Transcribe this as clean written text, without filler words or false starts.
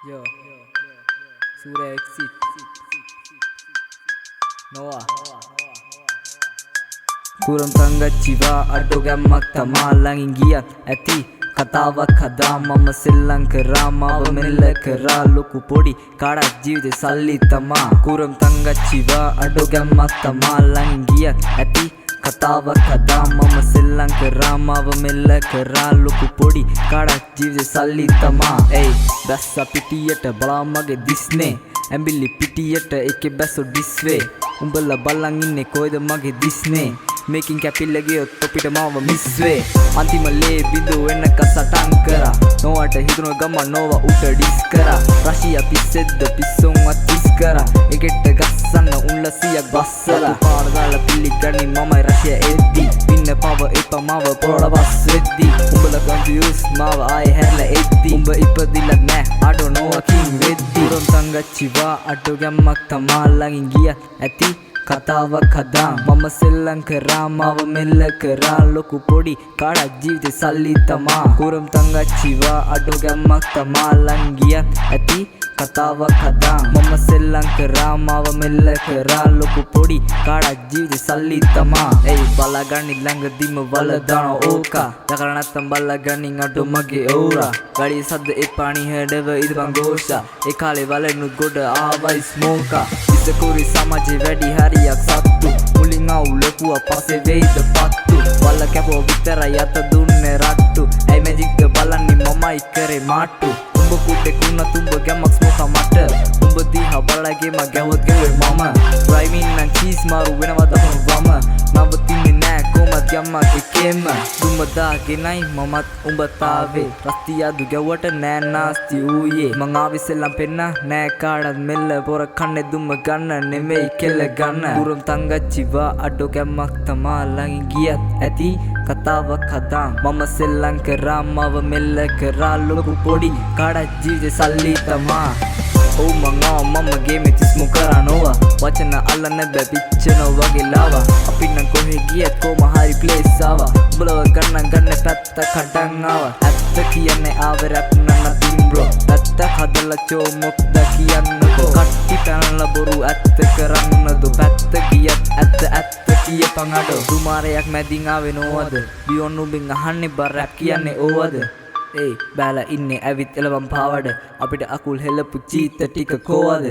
Yo, Sura exit. Noah. Kuram tangachchiwa addo gammak tama langin giyat ඇති කතාවක් හදා මම සෙල්ලම් කරා මාව මෙල්ල කරා ලොකු පොඩි කාඩක් ජීවිතේ සල්ලි තමා කුරම් තංගච්චිවා අඩෝ ගැම්මක් තමා ළඟින් ගියත් ඇති කතාවක් හදා මම සෙල්ලම් කරා මාව මෙල්ල කරා ලොකු පොඩි කාඩක් ජීවිතේ සල්ලි තමා එයි බැස්ස පිටියට බලා මගේ දිස්නේ ඇඹිලි පිටියට එකේ බැසෝ ඩිස්වේ උඹලා බලන් ඉන්නේ කොයිද මගේ දිස්නේ Making capilla giyot topita mawa misswe antima le bindu enaka satan kara nowata hiduna gamma nova uta dis kara Russia pissedda pisson atis kara eketta gassanna unla siyak bassala paadagala pilli ganni mama Russia eddi pinna pawa epa mawa poda bas weddi umbala confuse mawa ay herla eddi umba ipadilla na I don't know king weddi uram tangachchiwa addo gammak tama langin giya ඇති කතාවක් හදා මම සෙල්ලම් කරා මාව මෙල්ල කරා ලොකු පොඩි කාඩක් ජීවිතේ සල්ලි තමා කුරම් තංගච්චිවා අඩෝ ගැම්මක් තමා ලං ගියත් ඇති කතාවක් හදා මම සෙල්ලම් කරා මාව මෙල්ල කරා ලොකු පොඩි කාඩක් ජීවිතේ සල්ලි තමා එයි බලාගන්නි ළඟදීම වල දාන ඕකා දකලා නැත්තම් බලාගන්නින් අඩෝ මගේ ඕරා ගඩිය සද්ද එපාණි හැඩව ඉදපන් ගෝෂා ඒ කාලේ වලනුත් ගොඩ ආවයි ස්මෝකා ඉස්සකුරි සමාජේ වැඩි හරියක් සත්තු මුලින් අවුලකුව පස්සේ වෙයිද පත්තු වල කැපෝ විතරයි අත දුන්නේ රට්ටු ඇයි මැජික්ද බලන්නේ මමයි කරේ මාට්ටු උඹ කුඩේ කුණ තුඹ ගැමක් ස්මෝකා මට උඹ දිහා බලගේ මා ගැවුවත් ගෙවේ මම ඩ්‍රයිවින් නම් චීස් මාරු වෙනවද වම නවතින්නේ නෑ කොහමද යම්මා එකේම දුඹ දාගෙනයි මමත් උඹ තාවේ රස්තියාදු ගැව්වට නෑ නාස්ති ඌයේ මං ආවේ සෙල්ලම් පෙන්න නෑ කාඩත් මෙල්ල පොර කන්නේ දුඹ ගන්න නෙමෙයි කෙල්ල ගන්න කුරම් තංගච්චිවා අඩෝ ගැම්මක් තමා ළඟින් ගියත් ඇති කතාවක් හදා මම සෙල්ලම් කරා මාව මෙල්ල කරා ලොකු පොඩි කාඩක් ජීවිතේ සල්ලි තමා Oh mama game tismu karanowa wachana allana bෑ පිච්චෙනව වගේ ලාවා අපි නම් කොහෙ ගියත් කොහම හරි ප්ලේස් ආවා උඹලව ගන්න පැත්ත කඩන් ආවා ඇත්ත කියන්නේ ආව රැප් නම් නතින් බ්‍රෝ ඇත්ත හදලා චෝ මොක්ද කියන්නකෝ කට්ටි පැනලා බොරු ඇත්ත කරන්නද පැත්ත ගියත් ඇත්ත කියපන් අඩෝ දුමාරයක් මැදින් ආවේ නෝවද බියොන් උඹෙන් අහන්නේ බර රැප් කියන්නේ ඕවද ඒ බෑලා ඉන්නේ ඇවිත් එළවම් පාවඩ අපිට අකුල් හෙලපු චීත ටික කොවද